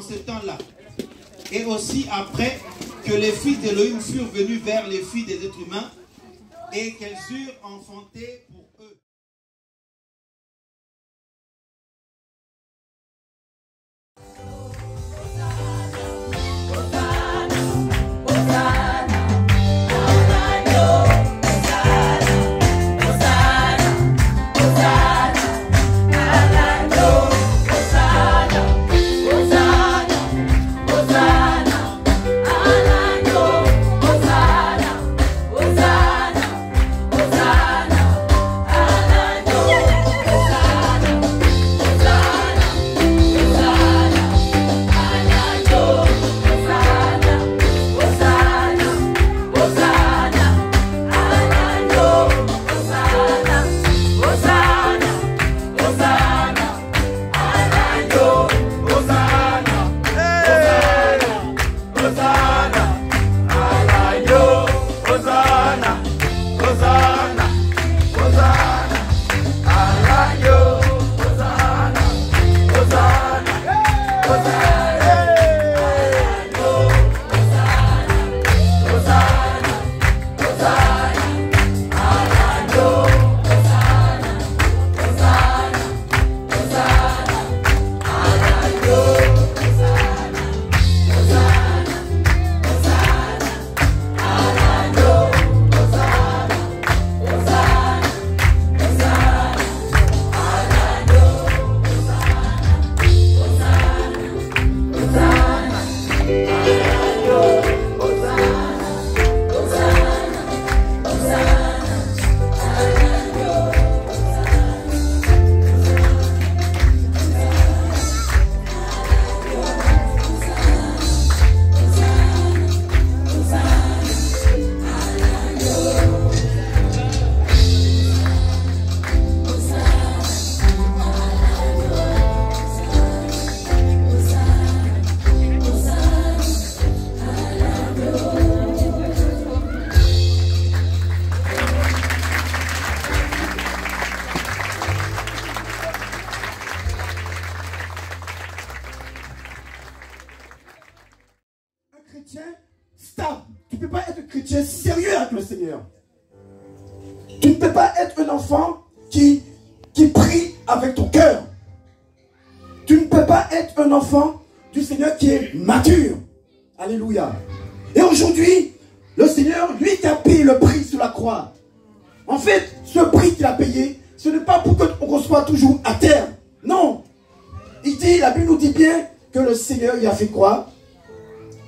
en ce temps-là. Et aussi après que les filles d'Élohim furent venues vers les filles des êtres humains et qu'elles eurent enfanté pour eux. Stable. Tu ne peux pas être un chrétien sérieux avec le Seigneur. Tu ne peux pas être un enfant qui prie avec ton cœur. Tu ne peux pas être un enfant du Seigneur qui est mature. Alléluia. Et aujourd'hui, le Seigneur, lui qui a payé le prix sur la croix. En fait, ce prix qu'il a payé, ce n'est pas pour qu'on soit toujours à terre. Non. Il dit, la Bible nous dit bien que le Seigneur, il a fait quoi?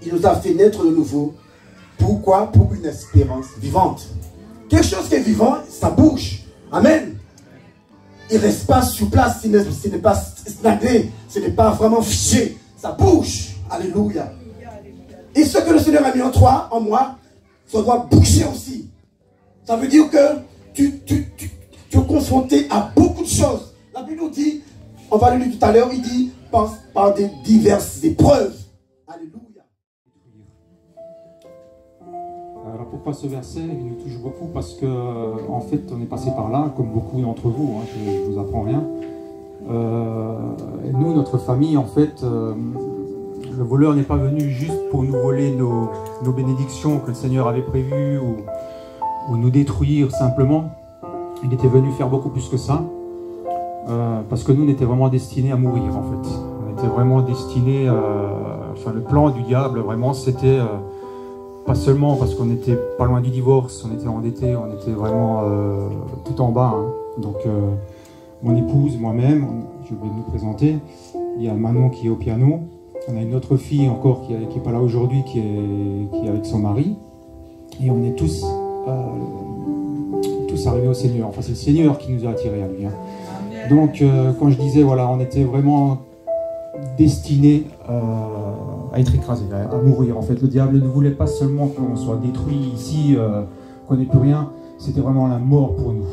Il nous a fait naître de nouveau. Pourquoi? Pour une espérance vivante. Quelque chose qui est vivant, ça bouge. Amen. Il ne reste pas sur place, ce n'est pas stagné, ce n'est pas vraiment figé. Ça bouge. Alléluia. Et ce que le Seigneur a mis en toi, en moi, ça doit bouger aussi. Ça veut dire que tu es confronté à beaucoup de choses. La Bible nous dit, on va le lire tout à l'heure, il dit, par des diverses épreuves. Alléluia. Alors pourquoi ce verset il nous touche beaucoup? Parce que en fait on est passé par là, comme beaucoup d'entre vous, hein, je ne vous apprends rien. Et nous, notre famille, en fait, le voleur n'est pas venu juste pour nous voler nos bénédictions que le Seigneur avait prévues ou nous détruire simplement. Il était venu faire beaucoup plus que ça. Parce que nous, on était vraiment destinés à mourir, en fait. On était vraiment destinés, enfin le plan du diable, vraiment, c'était pas seulement parce qu'on était pas loin du divorce, on était endettés, on était vraiment tout en bas. Hein. Donc, mon épouse, moi-même, je vais nous présenter. Il y a Manon qui est au piano. On a une autre fille encore qui n'est pas là aujourd'hui, qui est avec son mari. Et on est tous arrivés au Seigneur. Enfin, c'est le Seigneur qui nous a attirés à lui. Hein. Donc, quand je disais, voilà, on était vraiment destinés à être écrasés, à mourir. En fait, le diable ne voulait pas seulement qu'on soit détruit ici, qu'on n'ait plus rien. C'était vraiment la mort pour nous.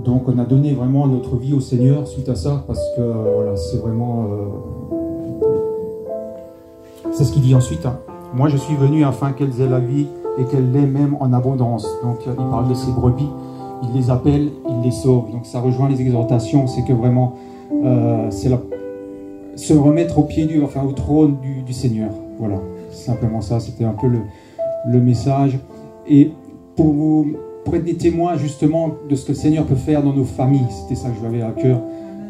Donc, on a donné vraiment notre vie au Seigneur suite à ça, parce que, voilà, c'est vraiment... c'est ce qu'il dit ensuite. Hein. Moi, je suis venu afin qu'elles aient la vie et qu'elles l'aient même en abondance. Donc, il parle de ses brebis. Il les appelle, il les sauve. Donc ça rejoint les exhortations, c'est que vraiment, se remettre au trône du Seigneur. Voilà, simplement ça, c'était un peu le message. Et pour être des témoins justement de ce que le Seigneur peut faire dans nos familles, c'était ça que j'avais à cœur.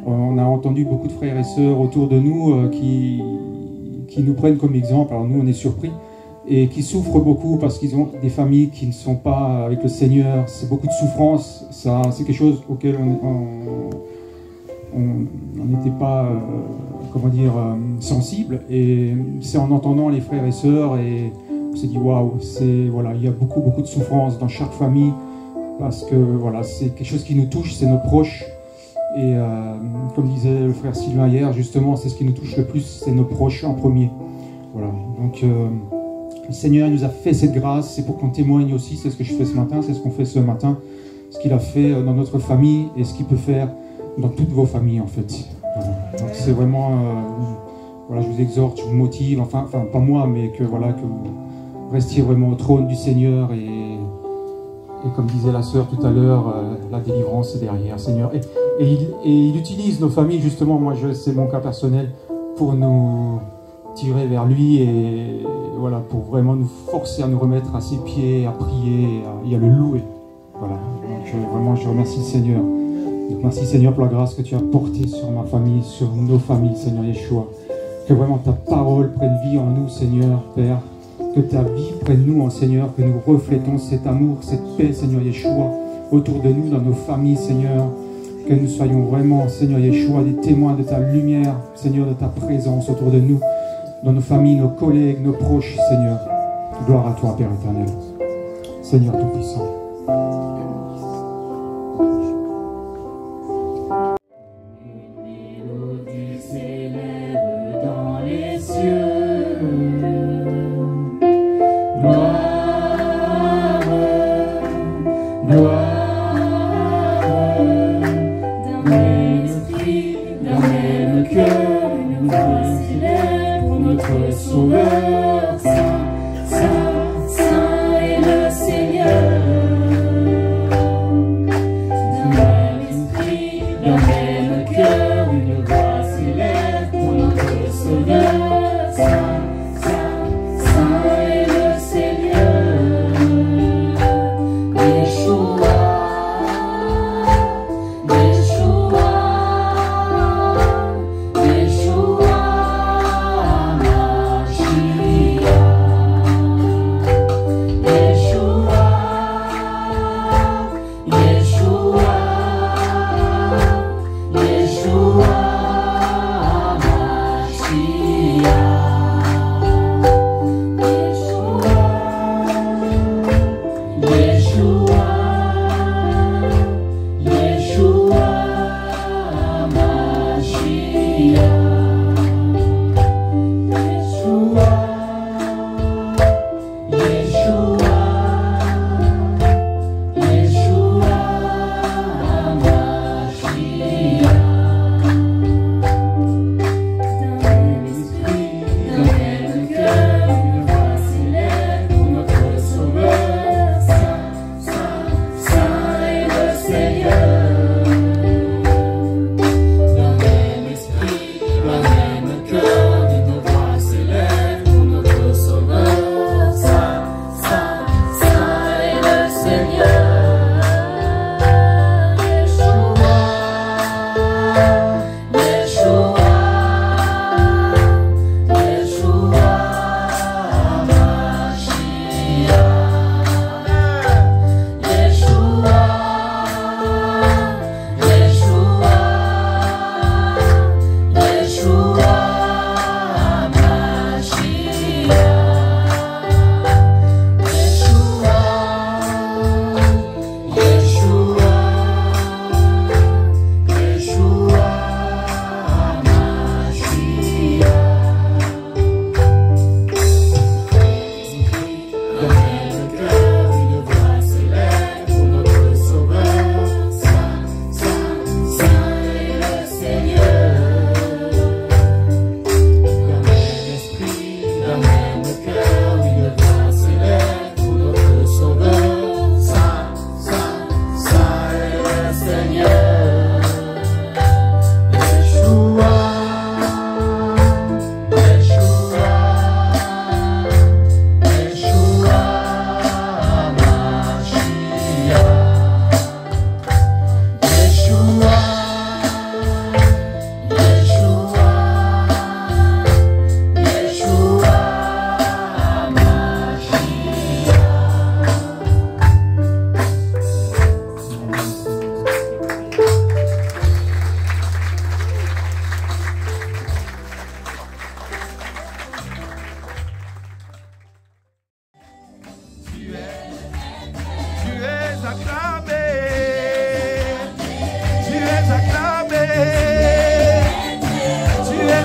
On a entendu beaucoup de frères et sœurs autour de nous qui nous prennent comme exemple. Alors nous, on est surpris et qui souffrent beaucoup parce qu'ils ont des familles qui ne sont pas avec le Seigneur. C'est beaucoup de souffrance. Ça, c'est quelque chose auquel on n'était pas, sensible. Et c'est en entendant les frères et sœurs et on s'est dit waouh, il y a beaucoup de souffrance dans chaque famille parce que voilà, c'est quelque chose qui nous touche, c'est nos proches. Et comme disait le frère Sylvain hier, justement, c'est ce qui nous touche le plus, c'est nos proches en premier. Voilà. Donc le Seigneur nous a fait cette grâce, c'est pour qu'on témoigne aussi, c'est ce que je fais ce matin, c'est ce qu'on fait ce matin, ce qu'il a fait dans notre famille et ce qu'il peut faire dans toutes vos familles en fait. Voilà. Donc c'est vraiment, je vous exhorte, je vous motive, enfin pas moi, mais que vous restiez vraiment au trône du Seigneur et comme disait la sœur tout à l'heure, la délivrance est derrière, Seigneur. Et il utilise nos familles, justement, c'est mon cas personnel, pour nous tirer vers lui et voilà, pour vraiment nous forcer à nous remettre à ses pieds, à prier et à le louer. Voilà, donc vraiment je remercie le Seigneur. Donc, merci Seigneur pour la grâce que tu as portée sur ma famille, sur nos familles, Seigneur Yeshua. Que vraiment ta parole prenne vie en nous, Seigneur, Père. Que ta vie prenne nous, Seigneur, que nous reflétons cet amour, cette paix, Seigneur Yeshua, autour de nous, dans nos familles, Seigneur. Que nous soyons vraiment, Seigneur Yeshua, des témoins de ta lumière, Seigneur, de ta présence autour de nous, dans nos familles, nos collègues, nos proches, Seigneur. Gloire à toi, Père éternel. Seigneur Tout-Puissant. Yeshua,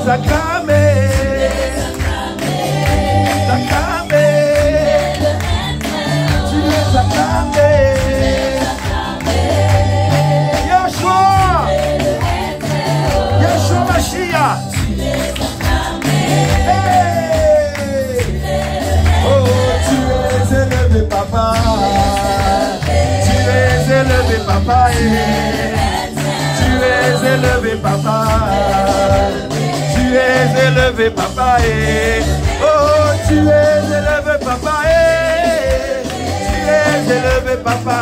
acclamé. Acclamé. Tu es acclamé. Yeshua. Yeshua Mashiach. Papa, tu es élevé, papa, tu es élevé, papa, tu es élevé, papa, oh, tu es élevé, papa, tu es élevé, papa.